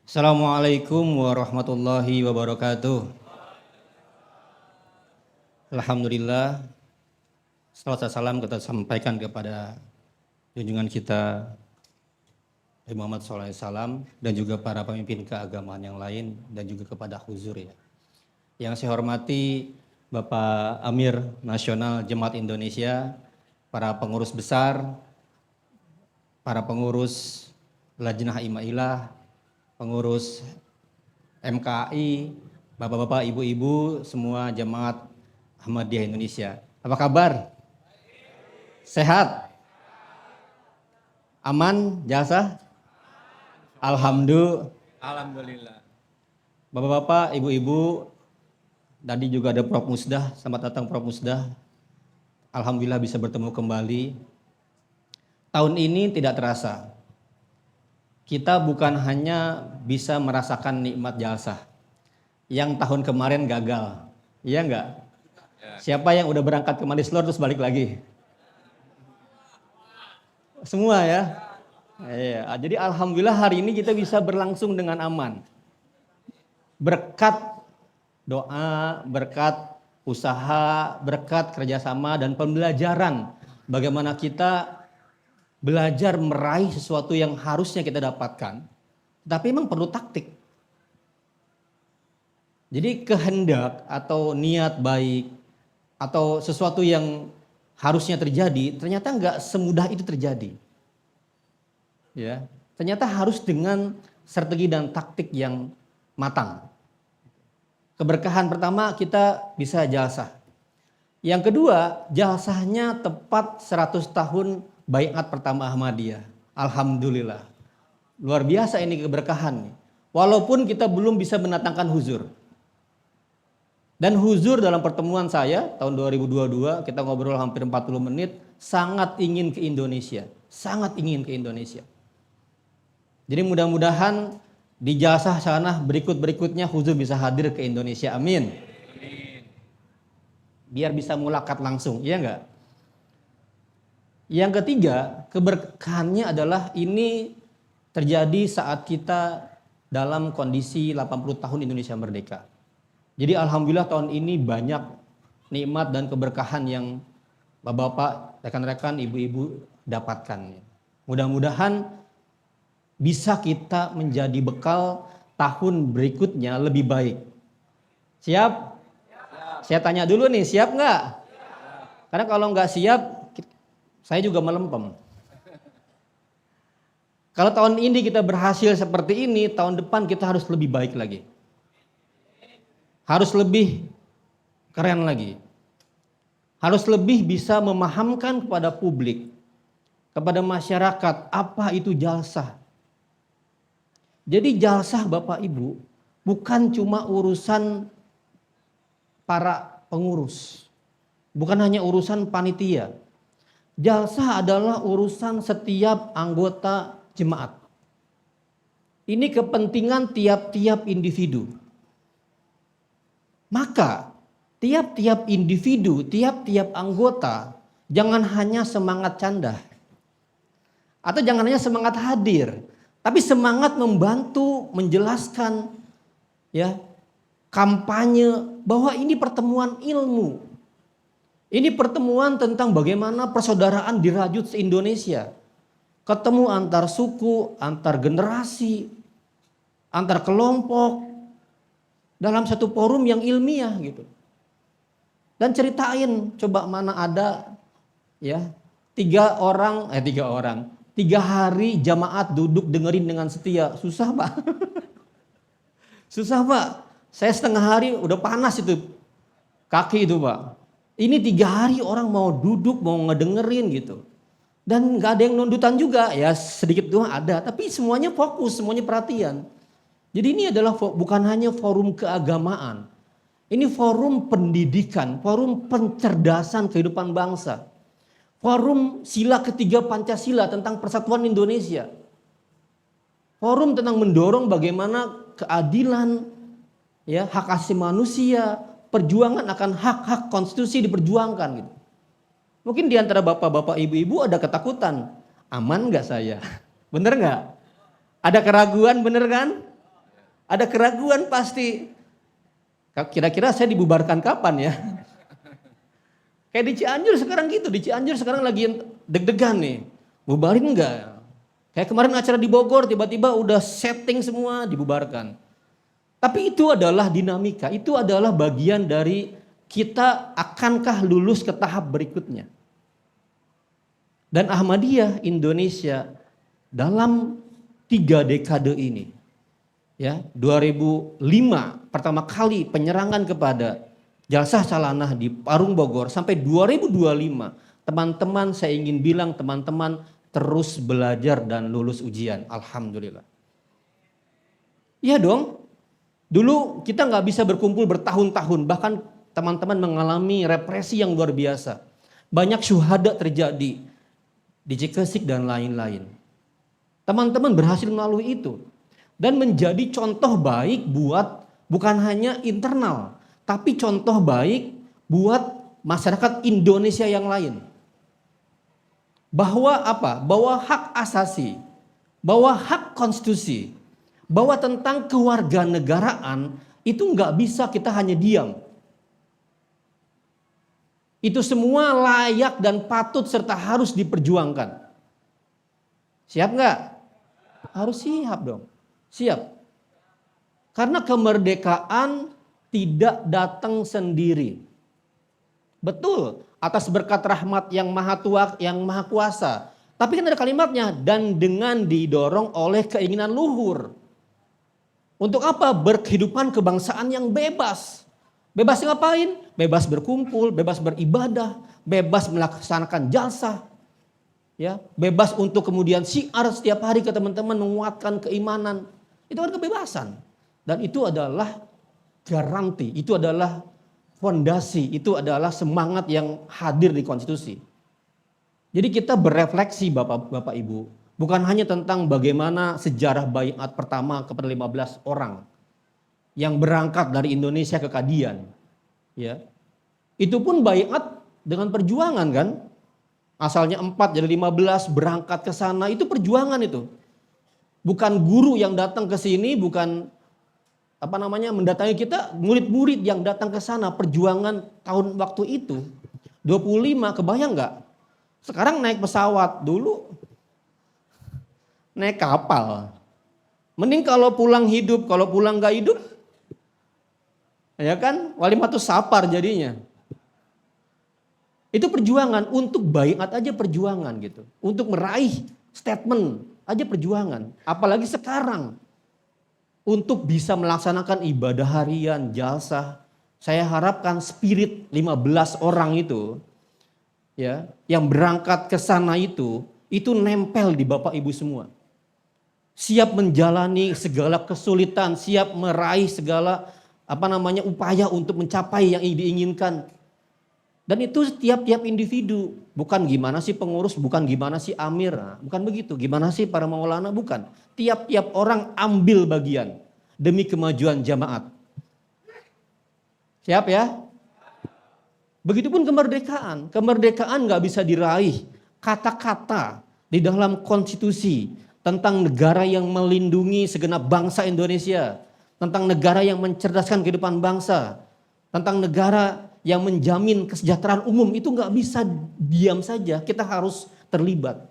Assalamualaikum warahmatullahi wabarakatuh. Alhamdulillah, salawat dan salam kita sampaikan kepada junjungan kita Nabi Muhammad SAW dan juga para pemimpin keagamaan yang lain dan juga kepada huzur ya. Yang saya hormati Bapak Amir Nasional Jemaat Indonesia, para pengurus besar, para pengurus Lajnah Imailah, pengurus MKI, bapak-bapak, ibu-ibu, semua jemaat Ahmadiyah Indonesia. Apa kabar? Sehat? Aman? Jasa? Alhamdulillah. Bapak-bapak, ibu-ibu, tadi juga ada Prof Musdah. Selamat datang Prof Musdah. Alhamdulillah bisa bertemu kembali. Tahun ini tidak terasa. Kita bukan hanya bisa merasakan nikmat jalsah yang tahun kemarin gagal, iya enggak? Ya. Siapa yang udah berangkat ke Madisloor terus balik lagi? Semua ya? Iya. Jadi alhamdulillah hari ini kita bisa berlangsung dengan aman. Berkat doa, berkat usaha, berkat kerjasama dan pembelajaran bagaimana kita belajar meraih sesuatu yang harusnya kita dapatkan, tapi memang perlu taktik. Jadi kehendak atau niat baik atau sesuatu yang harusnya terjadi, ternyata nggak semudah itu terjadi. Ya, ternyata harus dengan strategi dan taktik yang matang. Keberkahan pertama kita bisa jalsah. Yang kedua, jalsahnya tepat 100 tahun Baiat pertama Ahmadiyah. Alhamdulillah. Luar biasa ini keberkahan. Walaupun kita belum bisa mendatangkan huzur. Dan huzur dalam pertemuan saya tahun 2022, kita ngobrol hampir 40 menit, sangat ingin ke Indonesia. Sangat ingin ke Indonesia. Jadi mudah-mudahan di jalsah sana berikut-berikutnya huzur bisa hadir ke Indonesia. Amin. Biar bisa mulakat langsung, iya enggak? Yang ketiga, keberkahannya adalah ini terjadi saat kita dalam kondisi 80 tahun Indonesia merdeka. Jadi alhamdulillah tahun ini banyak nikmat dan keberkahan yang bapak-bapak, rekan-rekan, ibu-ibu dapatkan. Mudah-mudahan bisa kita menjadi bekal tahun berikutnya lebih baik. Siap? Saya tanya dulu nih, siap nggak? Karena kalau nggak siap, saya juga melempem. Kalau tahun ini kita berhasil seperti ini, tahun depan kita harus lebih baik lagi. Harus lebih keren lagi. Harus lebih bisa memahamkan kepada publik, kepada masyarakat, apa itu jalsah. Jadi jalsah Bapak Ibu bukan cuma urusan para pengurus. Bukan hanya urusan panitia. Jalsah adalah urusan setiap anggota jemaat. Ini kepentingan tiap-tiap individu. Maka tiap-tiap individu, tiap-tiap anggota jangan hanya semangat canda. Atau jangan hanya semangat hadir, tapi semangat membantu menjelaskan ya, kampanye bahwa ini pertemuan ilmu. Ini pertemuan tentang bagaimana persaudaraan dirajut se-Indonesia. Ketemu antar suku, antar generasi, antar kelompok dalam satu forum yang ilmiah gitu. Dan ceritain coba mana ada ya 3 hari jamaat duduk dengerin dengan setia. Susah Pak. Susah Pak. Saya setengah hari udah panas itu kaki itu Pak. Ini 3 hari orang mau duduk, mau ngedengerin gitu. Dan gak ada yang nundutan juga, ya sedikit doang ada. Tapi semuanya fokus, semuanya perhatian. Jadi ini adalah bukan hanya forum keagamaan. Ini forum pendidikan, forum pencerdasan kehidupan bangsa. Forum sila ketiga Pancasila tentang persatuan Indonesia. Forum tentang mendorong bagaimana keadilan, ya, hak asasi manusia, perjuangan akan hak-hak konstitusi diperjuangkan gitu. Mungkin di antara bapak-bapak, ibu-ibu ada ketakutan. Aman nggak saya? Bener nggak? Ada keraguan, bener kan? Ada keraguan pasti. Kira-kira saya dibubarkan kapan ya? Kayak di Cianjur sekarang gitu, di Cianjur sekarang lagi deg-degan nih. Bubarin enggak? Kayak kemarin acara di Bogor tiba-tiba udah setting semua dibubarkan. Tapi itu adalah dinamika, itu adalah bagian dari kita akankah lulus ke tahap berikutnya. Dan Ahmadiyah Indonesia dalam 3 dekade ini, ya 2005 pertama kali penyerangan kepada Jalsah Salanah di Parung Bogor sampai 2025, teman-teman saya ingin bilang teman-teman terus belajar dan lulus ujian, alhamdulillah. Iya dong, dulu kita nggak bisa berkumpul bertahun-tahun, bahkan teman-teman mengalami represi yang luar biasa. Banyak syuhada terjadi di Cikesik dan lain-lain. Teman-teman berhasil melalui itu dan menjadi contoh baik buat bukan hanya internal, tapi contoh baik buat masyarakat Indonesia yang lain. Bahwa apa? Bahwa hak asasi, bahwa hak konstitusi, bahwa tentang kewarganegaraan itu nggak bisa kita hanya diam. Itu semua layak dan patut serta harus diperjuangkan. Siap nggak? Harus siap dong. Siap. Karena kemerdekaan tidak datang sendiri. Betul, atas berkat rahmat yang maha tua, yang maha kuasa. Tapi kan ada kalimatnya, dan dengan didorong oleh keinginan luhur. Untuk apa? Berkehidupan kebangsaan yang bebas. Bebas ngapain? Bebas berkumpul, bebas beribadah, bebas melaksanakan jalsah. Ya, bebas untuk kemudian syiar setiap hari ke teman-teman menguatkan keimanan. Itu kan kebebasan. Dan itu adalah garansi, itu adalah fondasi, itu adalah semangat yang hadir di konstitusi. Jadi kita berefleksi Bapak Ibu, bukan hanya tentang bagaimana sejarah baiat pertama kepada 15 orang yang berangkat dari Indonesia ke Kadian. Ya. Itu pun baiat dengan perjuangan kan. Asalnya 4 jadi 15 berangkat ke sana, itu perjuangan itu. Bukan guru yang datang ke sini, bukan mendatangi kita, murid-murid yang datang ke sana, perjuangan tahun waktu itu. 25, kebayang nggak? Sekarang naik pesawat, dulu naik kapal. Mending kalau pulang hidup, kalau pulang nggak hidup, ya kan, walimatus safar jadinya. Itu perjuangan, untuk baiat aja perjuangan gitu. Untuk meraih statement aja perjuangan. Apalagi sekarang. Untuk bisa melaksanakan ibadah harian, jalsah. Saya harapkan spirit 15 orang itu, ya, yang berangkat ke sana itu nempel di Bapak Ibu semua. Siap menjalani segala kesulitan, siap meraih segala upaya untuk mencapai yang diinginkan. Dan itu tiap-tiap individu, bukan gimana sih pengurus, bukan gimana sih amir, bukan begitu, gimana sih para maulana, bukan. Tiap-tiap orang ambil bagian demi kemajuan jamaat. Siap ya? Begitupun kemerdekaan, kemerdekaan gak bisa diraih kata-kata di dalam konstitusi tentang negara yang melindungi segenap bangsa Indonesia, tentang negara yang mencerdaskan kehidupan bangsa, tentang negara yang menjamin kesejahteraan umum, itu nggak bisa diam saja, kita harus terlibat.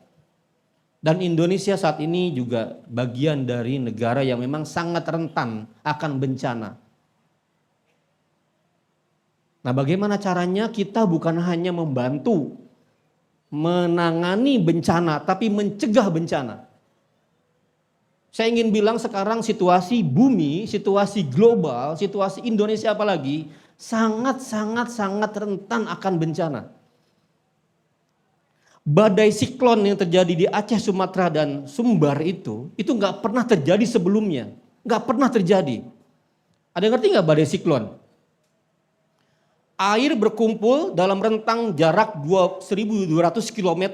Dan Indonesia saat ini juga bagian dari negara yang memang sangat rentan akan bencana. Nah, bagaimana caranya? Kita bukan hanya membantu menangani bencana, tapi mencegah bencana. Saya ingin bilang sekarang situasi bumi, situasi global, situasi Indonesia apalagi, sangat rentan akan bencana. Badai siklon yang terjadi di Aceh, Sumatera, dan Sumbar itu nggak pernah terjadi sebelumnya. Nggak pernah terjadi. Ada yang ngerti nggak badai siklon? Air berkumpul dalam rentang jarak 1.200 km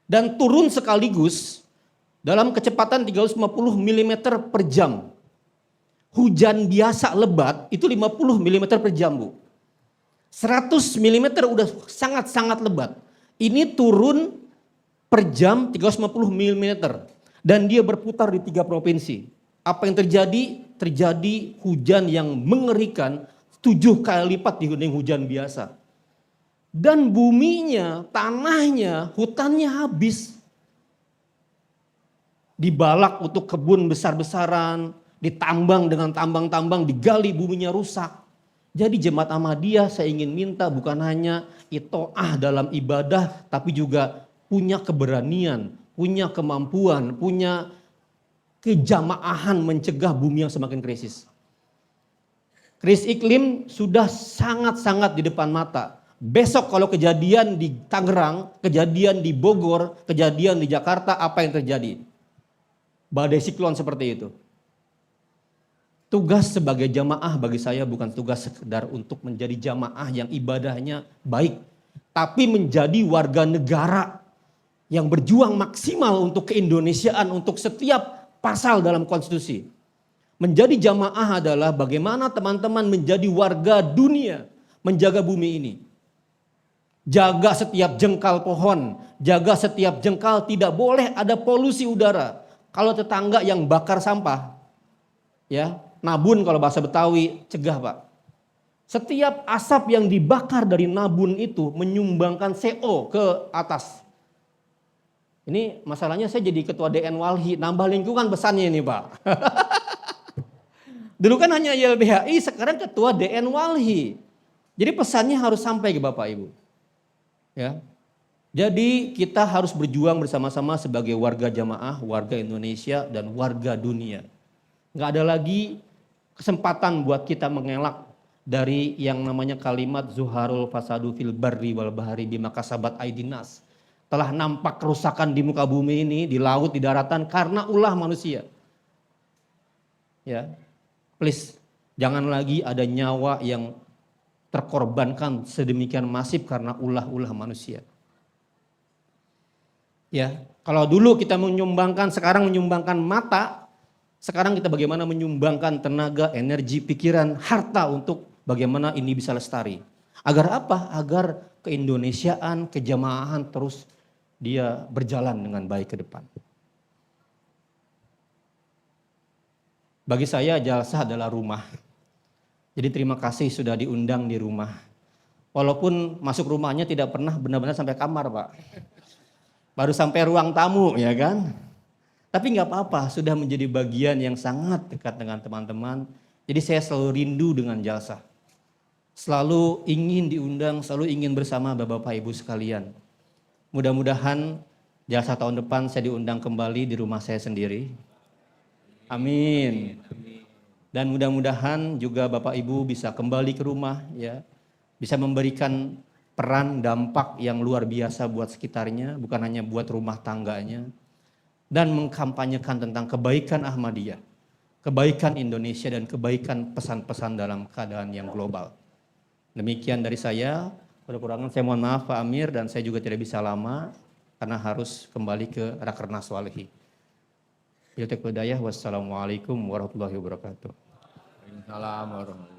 dan turun sekaligus dalam kecepatan 350 mm per jam. Hujan biasa lebat itu 50 mm per jam, Bu. 100 mm udah sangat-sangat lebat. Ini turun per jam 350 mm dan dia berputar di 3 provinsi. Apa yang terjadi? Terjadi hujan yang mengerikan 7 kali lipat dibanding hujan biasa. Dan buminya, tanahnya, hutannya habis. Dibalak untuk kebun besar-besaran, ditambang dengan tambang-tambang, digali buminya rusak. Jadi jemaat Ahmadiyah saya ingin minta bukan hanya itoah dalam ibadah, tapi juga punya keberanian, punya kemampuan, punya kejamaahan mencegah bumi yang semakin krisis. Krisis iklim sudah sangat-sangat di depan mata. Besok kalau kejadian di Tangerang, kejadian di Bogor, kejadian di Jakarta, apa yang terjadi? Badai siklon seperti itu. Tugas sebagai jamaah bagi saya bukan tugas sekedar untuk menjadi jamaah yang ibadahnya baik, tapi menjadi warga negara yang berjuang maksimal untuk keindonesiaan, untuk setiap pasal dalam konstitusi. Menjadi jamaah adalah bagaimana teman-teman menjadi warga dunia, menjaga bumi ini. Jaga setiap jengkal pohon, jaga setiap jengkal, tidak boleh ada polusi udara. Kalau tetangga yang bakar sampah, ya nabun kalau bahasa Betawi, cegah Pak. Setiap asap yang dibakar dari nabun itu menyumbangkan CO ke atas. Ini masalahnya saya jadi ketua DN Walhi, nambah lingkungan pesannya ini Pak. Dulu kan hanya YLBHI, sekarang ketua DN Walhi. Jadi pesannya harus sampai ke Bapak Ibu. Ya. Jadi kita harus berjuang bersama-sama sebagai warga jamaah, warga Indonesia dan warga dunia. Nggak ada lagi kesempatan buat kita mengelak dari yang namanya kalimat zuharul fasadu fil barri wal bahari bima kasabat aidinas. Telah nampak kerusakan di muka bumi ini, di laut, di daratan karena ulah manusia. Ya. Please, jangan lagi ada nyawa yang terkorbankan sedemikian masif karena ulah-ulah manusia. Ya, kalau dulu kita menyumbangkan, sekarang menyumbangkan mata, sekarang kita bagaimana menyumbangkan tenaga, energi, pikiran, harta untuk bagaimana ini bisa lestari. Agar apa? Agar keindonesiaan, kejamaahan terus dia berjalan dengan baik ke depan. Bagi saya jalsah adalah rumah. Jadi terima kasih sudah diundang di rumah. Walaupun masuk rumahnya tidak pernah benar-benar sampai kamar Pak. Baru sampai ruang tamu ya kan. Tapi nggak apa-apa, sudah menjadi bagian yang sangat dekat dengan teman-teman. Jadi saya selalu rindu dengan jalsah. Selalu ingin diundang, selalu ingin bersama Bapak Ibu sekalian. Mudah-mudahan jalsah tahun depan saya diundang kembali di rumah saya sendiri. Amin. Dan mudah-mudahan juga Bapak Ibu bisa kembali ke rumah ya. Bisa memberikan peran dampak yang luar biasa buat sekitarnya, bukan hanya buat rumah tangganya. Dan mengkampanyekan tentang kebaikan Ahmadiyah, kebaikan Indonesia dan kebaikan pesan-pesan dalam keadaan yang global. Demikian dari saya, kekurangan saya mohon maaf Pak Amir dan saya juga tidak bisa lama karena harus kembali ke Rakernas Walhi. Wassalamualaikum warahmatullahi wabarakatuh. Waalaikumsalam warahmatullahi wabarakatuh.